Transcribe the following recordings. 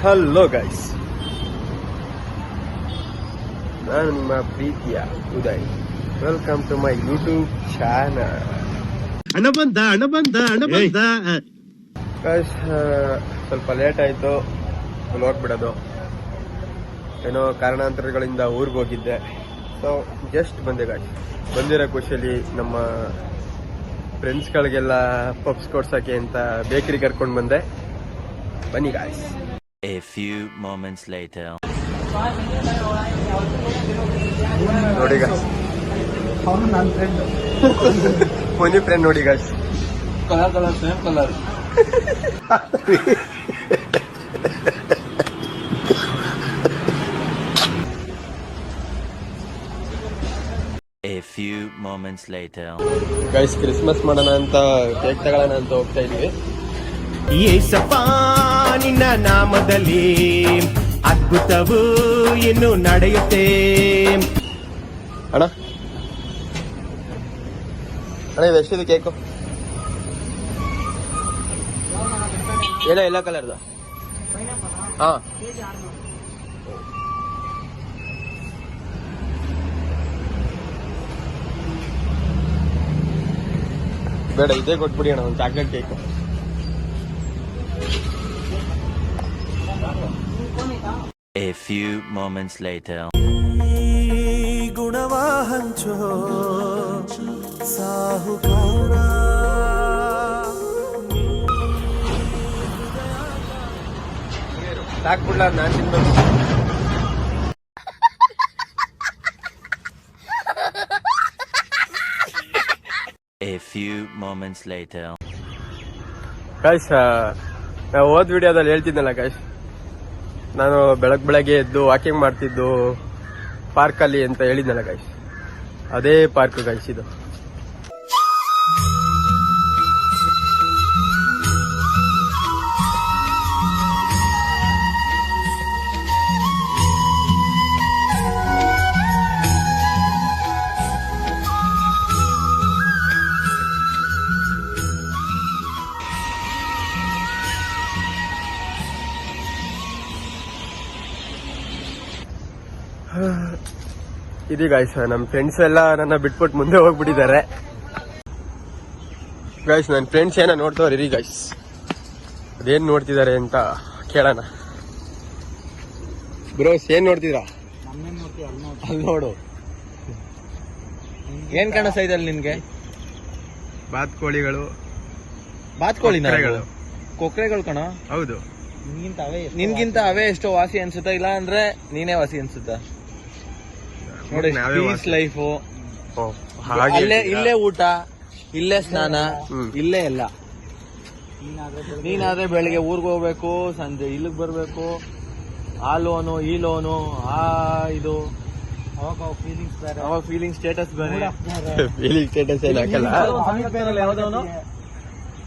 Hello guys, ನಾನು ನಿಮ್ಮ ಪ್ರೀತಿಯ Uday. Welcome to my YouTube channel. ಹಣ ಬಂದ ಗೈಸ್, ಸ್ವಲ್ಪ ಲೇಟ್ ಆಯಿತು ಹೋಗ್ಬಿಡೋದು. ಏನೋ ಕಾರಣಾಂತರಗಳಿಂದ ಊರಿಗೆ ಹೋಗಿದ್ದೆ. ಸೊ ಜಸ್ಟ್ ಬಂದೆ ಗಾಯ್ಸ್. ಬಂದಿರೋ ಖುಷಿಯಲ್ಲಿ ನಮ್ಮ ಫ್ರೆಂಡ್ಸ್ಗಳಿಗೆಲ್ಲ ಪಪ್ಸ್ ಕೊಡ್ಸೋಕ್ಕೆ ಅಂತ ಬೇಕರಿ ಕರ್ಕೊಂಡು ಬಂದೆ. ಬನ್ನಿ guys. A few moments later. ನೋಡಿ ಗಾಯ್ಸ್, ಮೊನ್ನೆ ಫ್ರೆಂಡ್ ನೋಡಿ guys, colour same colour. A few moments later. Guys, Christmas ಮಾಡೋಣ ಅಂತ ಕೇಕ್ ತಗೊಳ್ಳೋಣ ಅಂತ ಹೋಗ್ತಾ ಇದೀವಿ. ಯೇಸಪ್ಪ ನಿನ್ನ ನಾಮದಲ್ಲಿ ಅದ್ಭುತವು ಇನ್ನು ನಡೆಯುತ್ತೆ. ಅಣ್ಣ ಇದು ಎಷ್ಟಿದೆ ಕೇಕು? ಎಲ್ಲ ಕಲರ್ದು? ಹಾ, ಬೇಡ, ಇದೇ ಕೊಟ್ಬಿಡಿ ಅಣ್ಣ, ಒಂದು chocolate cake. A few moments later. ಗುಣವ ಹಂಚೋ ಸಾಹುಕಾರ. ಸಾಕ್ಬಿಡ್ಲ ನಾನು ತಿನ್ಬೇಕು. A few moments later. Guys, ನಾವು ಹೋದ ವಿಡಿಯೋದಲ್ಲಿ ಹೇಳ್ತಿದ್ನಲ್ಲ ಗೈಸ್, ನಾನು ಬೆಳಗ್ಗೆ ಎದ್ದು ವಾಕಿಂಗ್ ಮಾಡ್ತಿದ್ದು ಪಾರ್ಕಲ್ಲಿ ಅಂತ ಹೇಳಿದ್ನಲ್ಲ ಗೈಸ್, ಅದೇ ಪಾರ್ಕ್ ಗೈಸ್ ಇದು. ಇದು ಗೈಸ್, ನಮ್ಮ ಫ್ರೆಂಡ್ಸ್ ಎಲ್ಲ ನನ್ನ ಬಿಟ್ಬಿಟ್ಟು ಮುಂದೆ ಹೋಗ್ಬಿಟ್ಟಿದ್ದಾರೆ. ಗೈಸ್, ನನ್ನ ಫ್ರೆಂಡ್ಸ್ ಏನೋ ನೋಡ್ತವ್ರಿ ರೀ ಗೈಸ್, ಅದೇನ್ ನೋಡ್ತಿದ್ದಾರೆ ಅಂತ ಕೇಳೋಣ. ಬ್ರೋಸ್, ಏನ್ ನೋಡ್ತಿದ್ರಾ? ಅಲ್ಲಿ ನೋಡು, ಏನ್ ಕಾಣಿಸ್ತಾ ಇದೆ ಅಲ್ಲಿ ನಿನ್ಗೆ? ಬಾತ್ಕೋಳಿಗಳು. ಕೊಕ್ರೆಗಳು ಕಣ. ಹೌದು, ನಿನ್ಗಿಂತ ಅವೇ ಎಷ್ಟೋ ವಾಸಿ ಅನ್ಸುತ್ತಾ, ಇಲ್ಲ ಅಂದ್ರೆ ನೀನೇ ವಾಸಿ ಅನ್ಸುತ್ತಾ? ನೋಡಿ, ಲೈಫು ಇಲ್ಲೇ ಊಟ, ಇಲ್ಲೇ ಸ್ನಾನ, ಇಲ್ಲೇ ಎಲ್ಲ. ನೀನಾದ್ರೆ ಬೆಳಿಗ್ಗೆ ಊರ್ಗ್ ಹೋಗ್ಬೇಕು, ಸಂಜೆ ಇಲ್ಲಿಗೆ ಬರ್ಬೇಕು, ಆ ಲೋನು ಈ ಲೋನು ಇದು, ಅವಾಗ ಫೀಲಿಂಗ್ ಸ್ಟೇಟಸ್ ಬೇರೆ. ಫೀಲಿಂಗ್ ಸ್ಟೇಟಸ್ ಏನು ಹಾಕಲ್ಲ.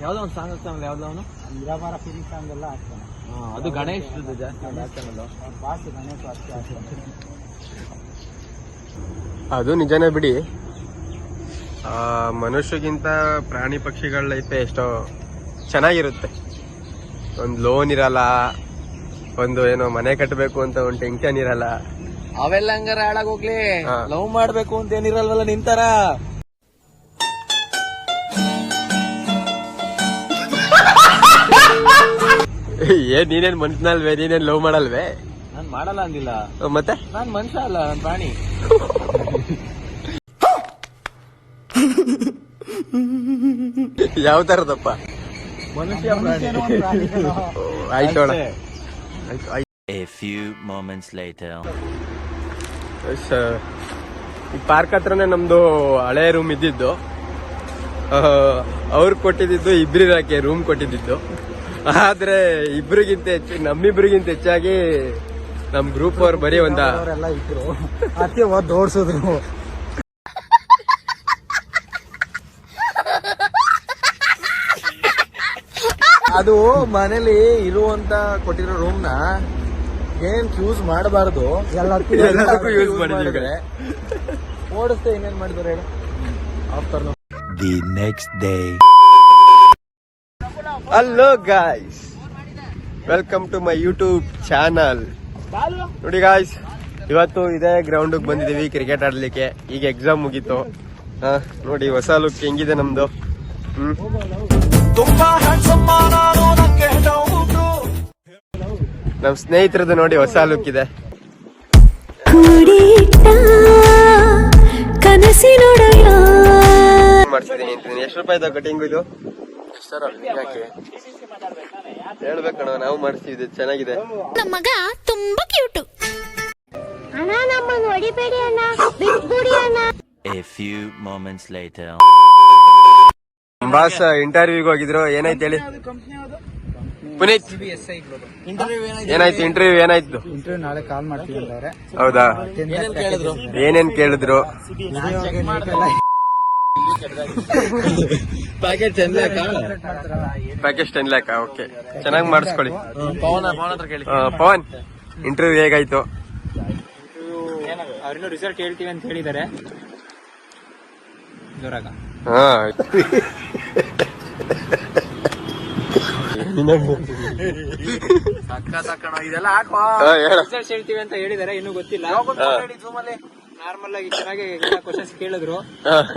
ಯಾವ್ದೋ ಒಂದು ಸಾಂಗ್ ಆಗ್ತಾನಲ್ಲ, ಯಾವ್ದವನು ಫೀಲಿಂಗ್ ಸಾಂಗ್ ಎಲ್ಲ ಆಗ್ತಾನೆ. ಅದು ಗಣೇಶ್ ಜಾಸ್ತಿ ಅದು ನಿಜನೇ ಬಿಡಿ. ಮನುಷ್ಯಗಿಂತ ಪ್ರಾಣಿ ಪಕ್ಷಿಗಳ ಲೈಫ್ ಎಷ್ಟೋ ಚೆನ್ನಾಗಿರುತ್ತೆ. ಒಂದು ಲೋನ್ ಇರಲ್ಲ, ಒಂದು ಏನೋ ಮನೆ ಕಟ್ಟಬೇಕು ಅಂತ ಒಂದು ಟೆನ್ಷನ್ ಇರಲ್ಲ. ಅವೆಲ್ಲ ಹಂಗಾರ ಹಾಳಾಗೋಗ್ಲಿ, ಲವ್ ಮಾಡ್ಬೇಕು ಅಂತ ಏನಿರಲ್ವಲ್ಲ ನಿಂತಾರ. ಏನ್ ನೀನೇನ್ ಮನ್ಸನಲ್ವೇ? ನೀನೇನ್ ಲವ್ ಮಾಡಲ್ವೇ? ನಾನ್ ಮಾಡಲ್ಲ ಅಂದಿಲ್ಲ, ಮತ್ತೆ ನಾನ್ ಮನುಷ್ಯ ಅಲ್ಲ, ನಾನ್ ಪ್ರಾಣಿ. ಯಾವ ತರದಪ್ಪ? ಮನುಷ್ಯ ಆಯ್ತೋಣ. A few moments later. ಈ ಪಾರ್ಕ್ ಹತ್ರನೇ ನಮ್ದು ಹಳೆ ರೂಮ್ ಇದ್ದಿದ್ದು. ಅವ್ರು ಕೊಟ್ಟಿದ್ದು ಇಬ್ರಿರಕ್ಕೆ ರೂಮ್ ಕೊಟ್ಟಿದ್ದು. ಆದ್ರೆ ನಮ್ಮಿಬ್ರಿಗಿಂತ ಹೆಚ್ಚಾಗಿ ನಮ್ ಗ್ರೂಪ್ ಅವ್ರು ಬರೀ ಓಡಿಸಿದ್ರು. ಅದು ಮನೇಲಿ ಇರುವಂತ ಕೊಟ್ಟಿರೋ ರೂಮ್ ನ ಏನ್ ಯೂಸ್ ಮಾಡಬಾರ್ದು, ಎಲ್ಲದಕ್ಕೂ ಯೂಸ್ ಮಾಡಿದ್ರೆ ಓಡಿಸ್ತಾ ಇನ್ನೇನ್ ಮಾಡಿದಾರೆ ಹೇಳು. Afternoon The next day. Hello guys, welcome to my YouTube channel. ನೋಡಿ ಗಾಯ್ಸ್, ಇವತ್ತು ಇದೇ ಗ್ರೌಂಡ್ ಬಂದಿದೀವಿ ಕ್ರಿಕೆಟ್ ಆಡ್ಲಿಕ್ಕೆ. ಈಗ ಎಕ್ಸಾಮ್ ಮುಗೀತು. ನೋಡಿ ಹೊಸ ಲುಕ್ ಹೆಂಗಿದೆ ನಮ್ದು. ನಮ್ ಸ್ನೇಹಿತರದ್ದು ನೋಡಿ ಹೊಸ ಲುಕ್ ಇದೆ. ಮಾಡ್ಸಿದೀನಿ ಅಂತೀನಿ. ಎಷ್ಟು ರೂಪಾಯಿ ಕಟಿಂಗ್ ಇದು? ಹೇಳ್ಬೇಕಣ್ಣ, ನಾವು ಮಾಡಿಸ್ತೀವಿ, ಚೆನ್ನಾಗಿದೆ. ನಮ್ಮ ಮಗ ತುಂಬಾ ಕ್ಯೂಟ್. ಅಣ್ಣ ನಮ್ಮನ್ನ ಹೊಡಿಬೇಡಿ ಅಣ್ಣ, ಬಿಟ್ಬಿಡಿ ಅಣ್ಣ. A few moments later. Boss ಇಂಟರ್ವ್ಯೂಗೆ ಹೋಗಿದ್ರು, ಏನಾಯ್ತು ಹೇಳಿ ಪುನೀತ್? ಏನಾಯ್ತು ಇಂಟರ್ವ್ಯೂ? ಏನಾಯ್ತು? ಇಂಟರ್ವ್ಯೂ ನಾಳೆ ಕಾಲ್ ಮಾಡ್ತೀವಿ ಅಂತಾರೆ. ಹೌದಾ? ಏನೇನ್ ಕೇಳಿದ್ರು? Packet 10 lac. Package 10 lac. Okay, ಚೆನ್ನಾಗಿ ಮಾಡಿಸ್ಕೊಳ್ಳಿ. ಪವನ್ ಹತ್ರ ಕೇಳಿ. ಪವನ್, ಇಂಟರ್ವ್ಯೂ ಹೇಗಾಯ್ತು? ಅವ್ರಿನ್ನೂ ರಿಸಲ್ಟ್ ಹೇಳ್ತೀವಿ ಅಂತ ಹೇಳಿದ್ದಾರೆ. ಜೋರಾಗ ಹಾ, ಇದೆಲ್ಲ ಹಾಕೋ. ರಿಸಲ್ಟ್ ಹೇಳ್ತೀವಿ ಅಂತ ಹೇಳಿದ್ದಾರೆ, ಇನ್ನೂ ಗೊತ್ತಿಲ್ಲ. ನಾರ್ಮಲ್ ಆಗಿ ಚೆನ್ನಾಗಿ ಕ್ವಶನ್ಸ್ ಕೇಳಿದ್ರು.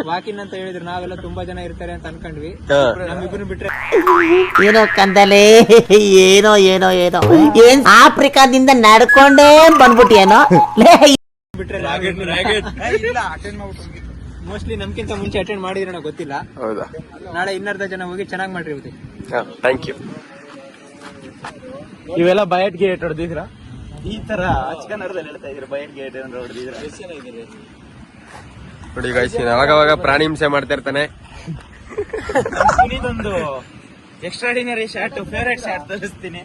ವಾಕಿನ್ ಅಂತ ಹೇಳಿದ್ರು, ನಾವೆಲ್ಲ ತುಂಬಾ ಜನ ಇರ್ತಾರೆ ಅಂತ ಅನ್ಕೊಂಡ್ವಿ. ನಮ್ಮಿಬ್ರು ಬಿಟ್ರೆ ಏನೋ ಕಂದಲೆ, ಏನೋ ಏನೋ ಏನೋ ಏನ್ ಆಫ್ರಿಕಾದಿಂದ ನಡ್ಕೊಂಡೇ ಬಂದ್ಬಿಟ್ಟಿಯೇನೋ. ಬಿಟ್ರೆ ಮೋಸ್ಟ್ಲಿ ನಮ್ಗಿಂತ ಮುಂಚೆ ಅಟೆಂಡ್ ಮಾಡಿದ್ರೆ ಗೊತ್ತಿಲ್ಲ. ಹೌದಾ? ನಾಳೆ ಇನ್ನರ್ಧ ಜನ ಹೋಗಿ ಚೆನ್ನಾಗಿ ಮಾಡಿರ್ತೀವಿ. Thank you. ಇವೆಲ್ಲ ಬಯಟ್ ಗೇಟ್ ಹೊಡೆದಿದ್ರ? ಈ ತರ ಅಚ್ಕನರ್ದಲ್ಲಿ ಹೇಳ್ತಾ ಇದ್ರು, ಬಯಟ್ ಗೇಟ್ ಹೊಡೆದಿದ್ರ. ನೋಡಿ ಗಾಯ್ಸ್, ಅವಾಗವಾಗ ಪ್ರಾಣಿ ಹಿಂಸೆ ಮಾಡ್ತಾ ಇರ್ತಾನೆ. ಇದೊಂದು ಎಕ್ಸ್ಟ್ರಾಡಿನರಿ ಶಾಟ್, ಫೇವರೇಟ್ ಶಾಟ್ ತೋರಿಸ್ತೀನಿ.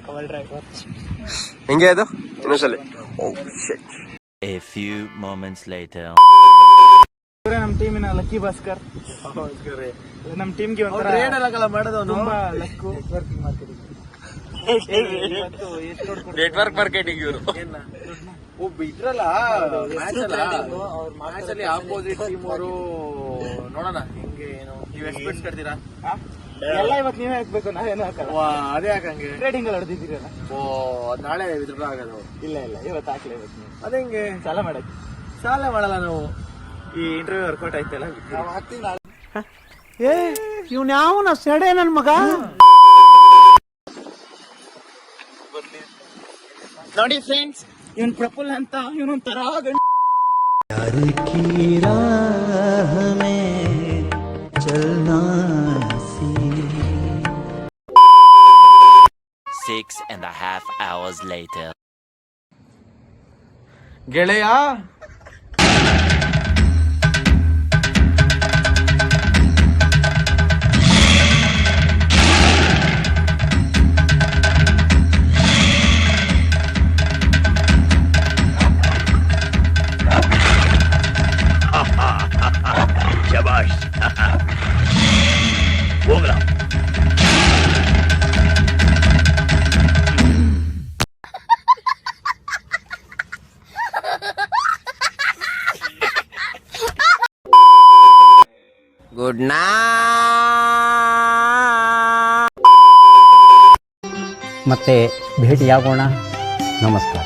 ಹೆಂಗೆ ಅದು? ಇನ್ನೊಂದ್ಸಲಿ. A few moments later. ನಮ್ ಟೀಮಿನ ಲಕ್ಕಿ ಭಾಸ್ಕರ್. ನಮ್ ಟೀಮ್ಗೆ ಒಂಥರ ಮಾಡೋದು ತುಂಬಾ ಲಕ್ಕು ವರ್ಕಿಂಗ್ ಮಾಡ್ತೀವಿ. ನೆಟ್ವರ್ಕ್ ಮಾರ್ಕೆಟಿಂಗ್ ಇವರು. ಒಬ್ಬ ಇದ್ರಲ್ಲ ಮ್ಯಾಚ್ ಅಲ್ಲಿ ಆಪೋಸಿಟ್ ಟೀಮ್ ಅವರು. ನೋಡೋಣ ಹೆಂಗೆ, ಏನು ನೀವು ಎಕ್ಸ್ಪೆಕ್ಟ್ ಕಟ್ತೀರಾ? ಎಲ್ಲ ಇವತ್ತು ನೀವೇ ಹಾಕ್ಬೇಕು, ನಾವೇನು ಹಾಕಲ್ಲ. ಅದೇ ಯಾಕಂಗೆ ಟ್ರೇಡಿಂಗ್ ಅಲ್ಲಿ ಹೊಡೆದಿದ್ದೀರಲ್ಲ. ನಾಳೆ ವಿಡ್ರಾ ಆಗೋದು. ಇಲ್ಲ ಇವತ್ತು ಹಾಕ್ಲಿ. ಇವತ್ತು ನೀವು ಅದೇ ಹೆಂಗೆ ಸಾಲ ಮಾಡಕ್ಕೆ ಸಾಲ ಮಾಡಲ್ಲ ನಾವು. ಈ ಇಂಟರ್ವ್ಯೂ ವರ್ಕೌಟ್ ಆಯ್ತಲ್ಲ, ಇವ್ನ ಯಾವನ ಸೆಡೆ ನನ್ ಮಗ. ನೋಡಿ ಫ್ರೆಂಡ್ಸ್, ಇವನ್ ಪ್ರಫುಲ್ ಅಂತ, ಇವನೊಂಥರ Six and a half hours later. ಗೆಳೆಯ ಗುಡ್ ನಾ ಮತ್ತೆ ಭೇಟಿಯಾಗೋಣ. ನಮಸ್ಕಾರ.